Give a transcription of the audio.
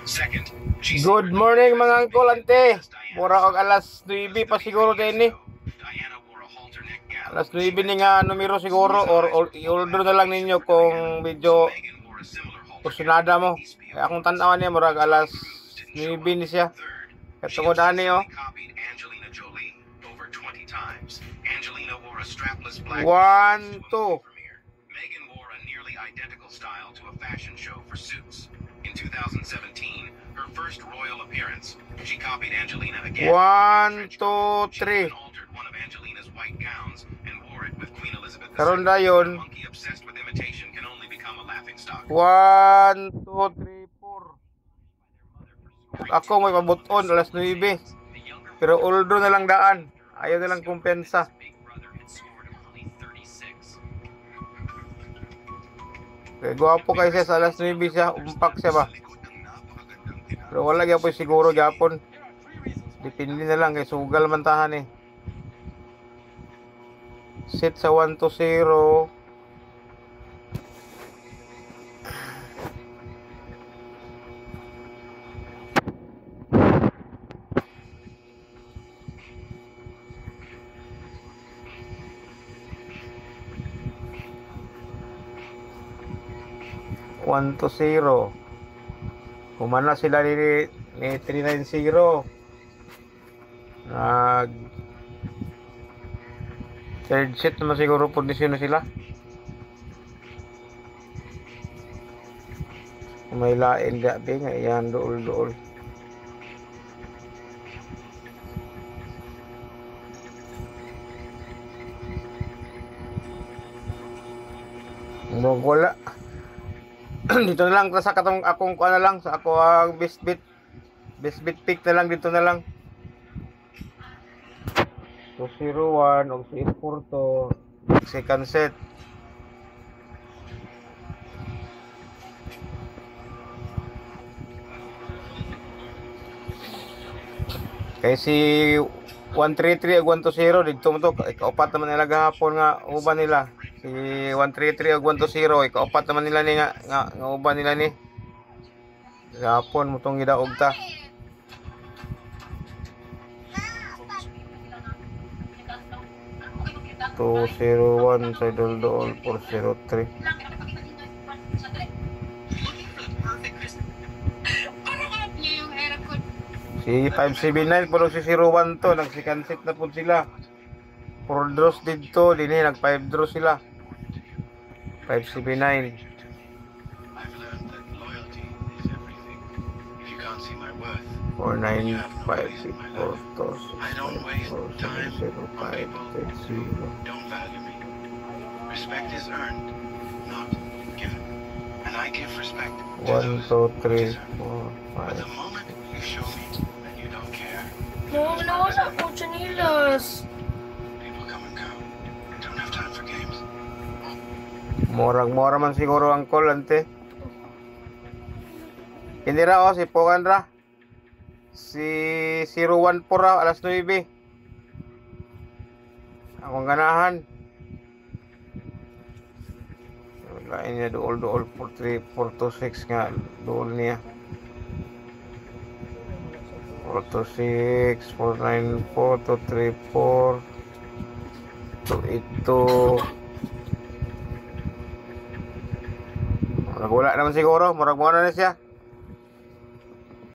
Good morning mga uncle, ante. Mura og alas 9 pa siguro din ni. Alas 9 ni nga numero siguro or i-order na lang ninyo kung medyo kusinada mo. Kaya akong tanawan niya murag alas 9 ni siya. Katungod ani oh. 1, 2. Meghan wore a nearly identical style to a fashion show for Suits. In 2017, her first royal appearance, she copied Angelina again. 1, 2, 3. Altered one of Angelina's white gowns and wore it with Queen Elizabeth II. Karon dayon. Monkey obsessed with imitation can only become a laughingstock. 1, 2, 3, 4. Ako may pabuton alas 9. Pero oldo na lang daan. Ayaw na lang kumpensa. Kaya gwapo kayo siya sa alas 9 siya. Umpak siya ba? Pero wala gyud po siguro gyapon. Depende na lang kay sugal man tahan eh. Set sa 1 to 0. One to 0. Kumana sila ni 390. Nag third set naman siguro posisyon na sila. May lain gabi nga yan dool. Wala. Dito na lang sa akong kuha na lang sa ako ang best bet pick na lang dito na lang 201 og si Porto second set. Kay si 133 ug 120 dito mo to ikaupat naman nila gahapon nga uban nila. Si 133 ug 120 ikaupat naman nila ni nga uban nila ni. Gahapon mo tong gidaog ta. Two 01 sa dool 403. Si 579 puro si 01 to nag second set na po sila. 4 draws dito dinhi nag 5 draws sila. 579. I've learned that loyalty is everything. If you can't see my worth, 4956 Portos. I don't waste time on people who don't value me. Respect is earned, not given. And I give respect to 1, those 2, 3, 4, But the 5. moment you show me that you don't care, No, nawala po chanilas. people come and go. I don't have time for games. Mora man siguro ang call ante. Hindi ra si Pogan ra. Si 014 ra alas 9. Akong ganahan. Lain niya dool 426 nga dool niya. 426 494 234 282. Wala naman siguro, murag mo na siya.